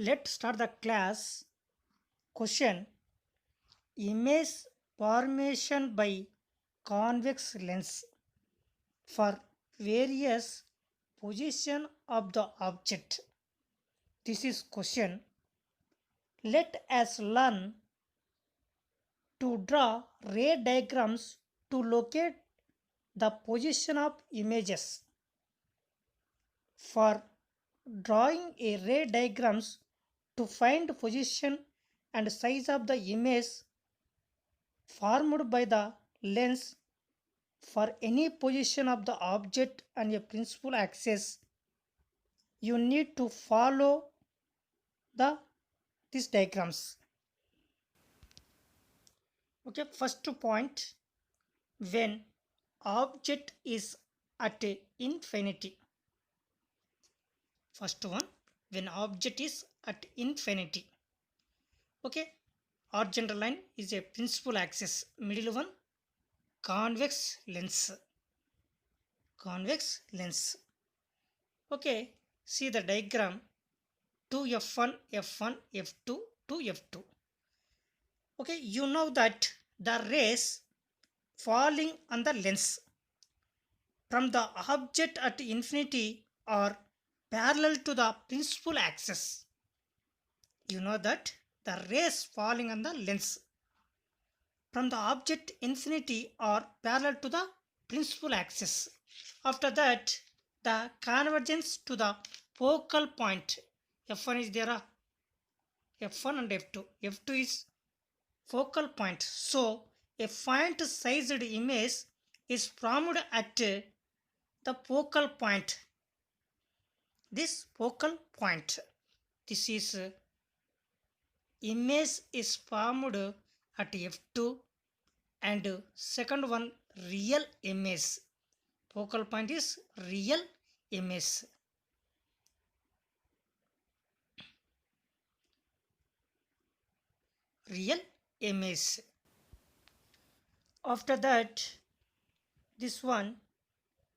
Let's start the class. Question: Image formation by convex lens for various position of the object. This is question. Let us learn to draw ray diagrams to locate the position of images. For drawing a ray diagrams to find position and size of the image formed by the lens for any position of the object on a principal axis, you need to follow the these diagrams. Okay, first point, when object is at infinity. First one, when object is at infinity. Okay, horizontal line is a principal axis, middle one convex lens. Convex lens. Okay, see the diagram 2f1, f1, f2, 2f2. Okay, you know that the rays falling on the lens from the object at infinity are parallel to the principal axis. You know that the rays falling on the lens from the object infinity are parallel to the principal axis. After that, the convergence to the focal point. F1 is there, F1 and F2. F2 is focal point. So, a point sized image is formed at the focal point. This focal point. This is image is formed at F2 and second one real image. Focal point is real image. Real image. After that, this one,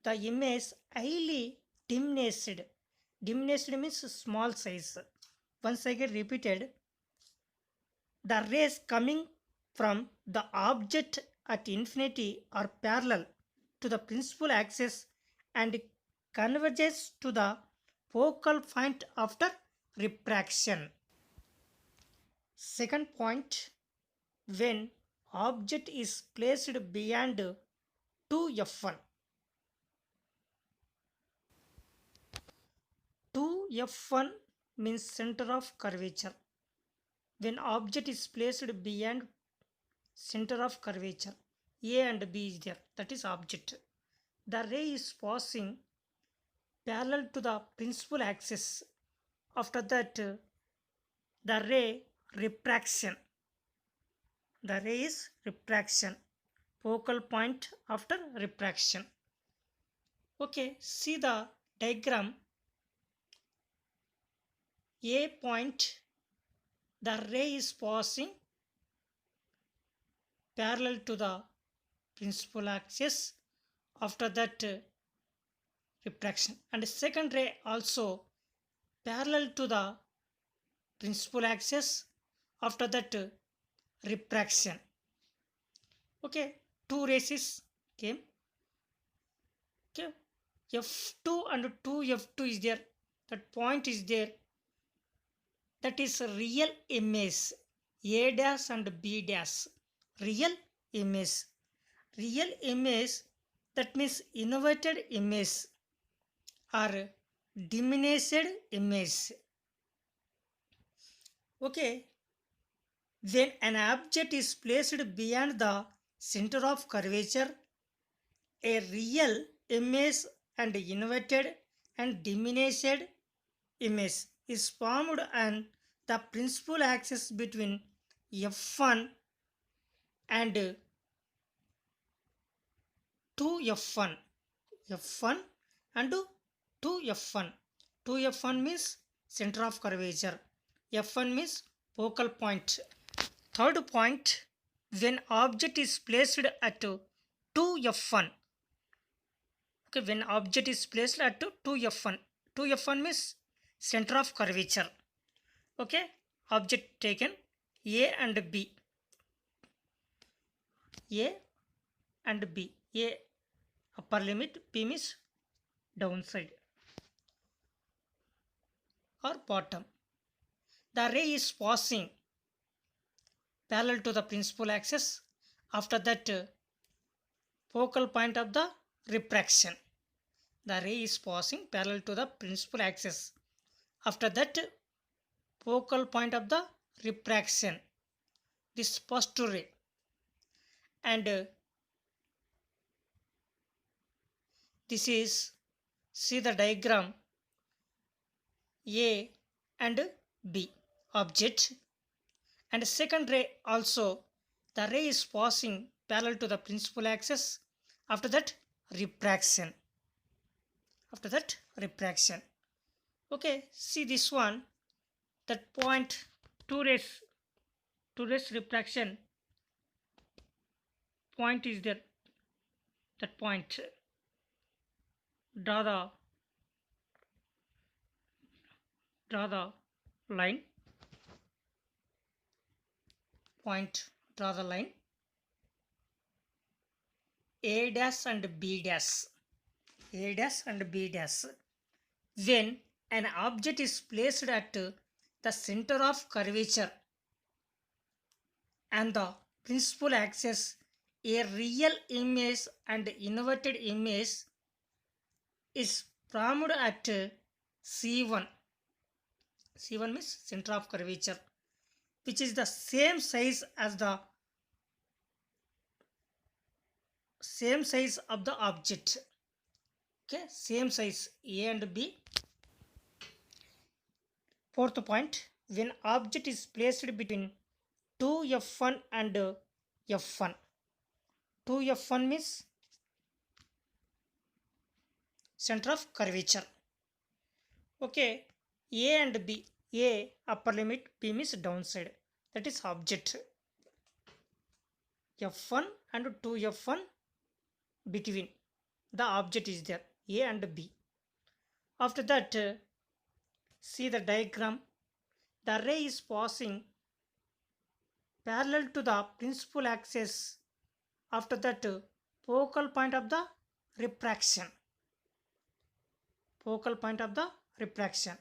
the image highly diminished. Diminished means small size. Once again repeated, the rays coming from the object at infinity are parallel to the principal axis and converges to the focal point after refraction. Second point, when object is placed beyond 2f1. 2f1 means center of curvature. When object is placed beyond center of curvature, A and B is there, that is object. The ray is passing parallel to the principal axis. After that, the ray refraction. The ray is refraction. Focal point after refraction. Okay, see the diagram. A point, the ray is passing parallel to the principal axis. After that, refraction. And second ray also parallel to the principal axis. After that, refraction. Okay, two rays came. Okay, F2 and 2f2 is there. That point is there. That is real image. A dash and B dash. Real image. Real image, that means inverted image or diminished image. Okay. When an object is placed beyond the center of curvature, a real image and inverted and diminished image is formed on the principal axis between f1 and 2f1. f1 and 2f1. 2f1 means center of curvature. f1 means focal point. Third point, when object is placed at 2f1. Okay, when object is placed at 2f1. 2f1 means center of curvature. Okay, object taken A and B. A and B. A upper limit, B means downside or bottom. The ray is passing parallel to the principal axis. After that, focal point of the refraction. The ray is passing parallel to the principal axis. After that, focal point of the refraction. This first ray. And this is, see the diagram, A and B object. And second ray also, the ray is passing parallel to the principal axis. After that, refraction. After that, refraction. Okay, see this one, that point, two rays refraction point is there. That point, draw the line, point, draw the line, A dash and B dash, A dash and B dash. When an object is placed at the center of curvature and the principal axis, a real image and inverted image is formed at C1. C1 means center of curvature, which is the same size of the object. Okay, same size, A and B. Fourth point, when object is placed between 2F1 and F1. 2F1 means center of curvature. Okay, A and B. A upper limit, B means downside. That is object. F1 and 2F1 between. The object is there, A and B. After that, see the diagram. The ray is passing parallel to the principal axis. After that, focal point of the refraction. Focal point of the refraction.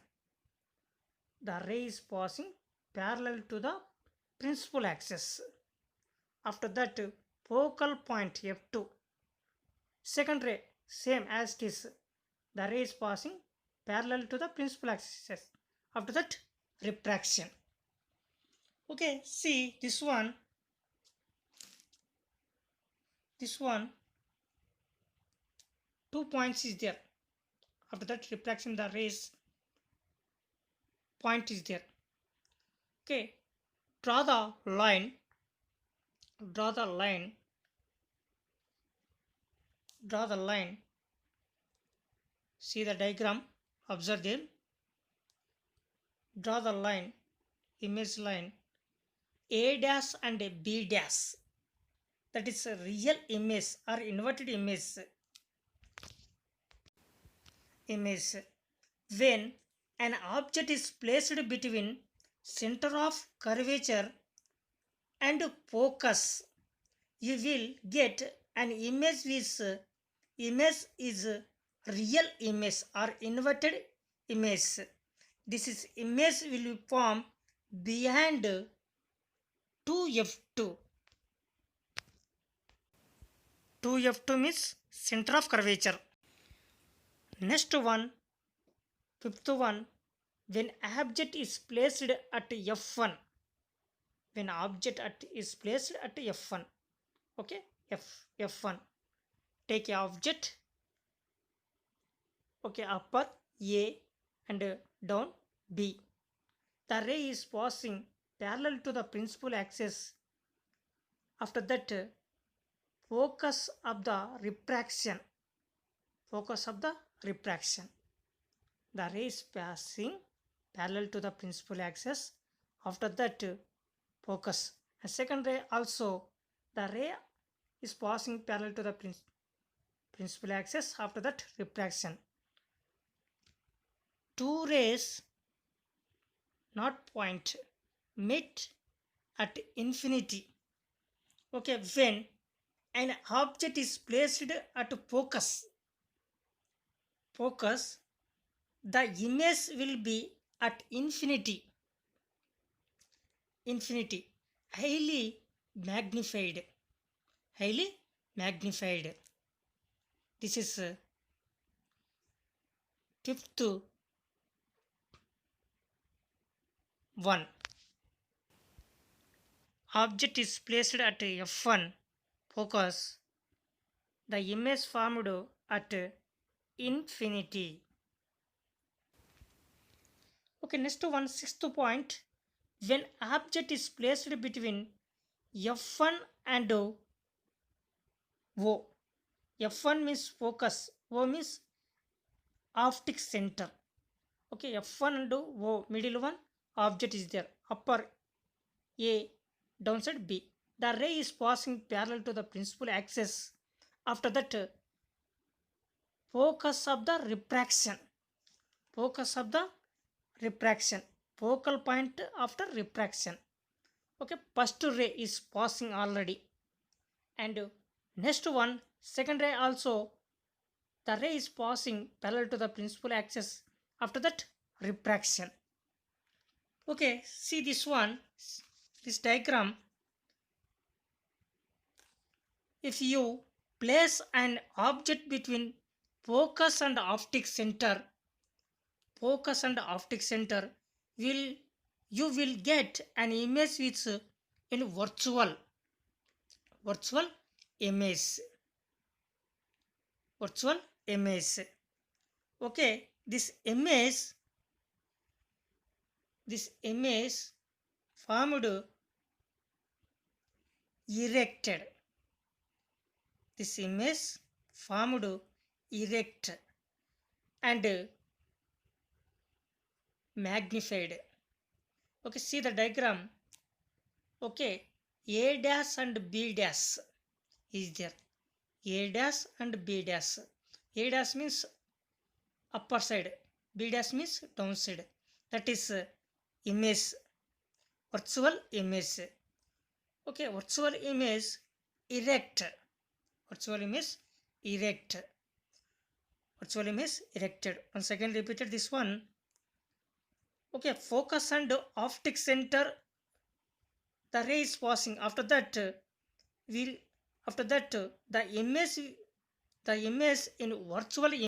The ray is passing parallel to the principal axis. After that, focal point F2. Second ray, same as it is. The ray is passing parallel to the principal axis. After that, refraction. Okay, see this one. This one, 2 points is there. After that, refraction, the rays point is there. Okay, draw the line. Draw the line. Draw the line. See the diagram. Observe there. Draw the line. Image line. A dash and a B dash. That is a real image or inverted image. When an object is placed between center of curvature and focus, you will get an image which image is real image or inverted image. This is image will be formed behind 2F2. 2F2 means center of curvature. Next one, fifth one, when object is placed at F1. When object is placed at F1. Okay, F1. Take a object. Okay, upper A and down B. The ray is passing parallel to the principal axis. After that, focus of the refraction. Focus of the refraction. The ray is passing parallel to the principal axis. After that, focus. And second ray also, the ray is passing parallel to the principal axis. After that, refraction. Two rays not point, meet at infinity. Okay, when an object is placed at focus, the image will be at infinity, highly magnified, highly magnified. This is fifth one. Object is placed at f1 focus, the image formed at infinity. Okay, next one, sixth point. When object is placed between f1 and o, f1 means focus, o means optic center. Okay, f1 and o, middle one, object is there, upper a, downside b. The ray is passing parallel to the principal axis. After that, focus of the refraction, focus of the refraction, focal point after refraction. Okay, first ray is passing already, and next one, second ray also, the ray is passing parallel to the principal axis. After that, refraction. Okay, see this one, this diagram. If you place an object between focus and optic center, will you will get an image which in virtual image, virtual image. Okay, this image formed erected, this image formed erect and magnified. Okay, see the diagram. Okay, a dash and b dash is there, a dash and b dash. A dash means upper side, b dash means downside. That is image, virtual image. Okay, virtual image erect, virtual image erect, virtual image erected. Once again repeated this one. Okay, focus and optic center, the ray is passing. After that, will after that the image in virtual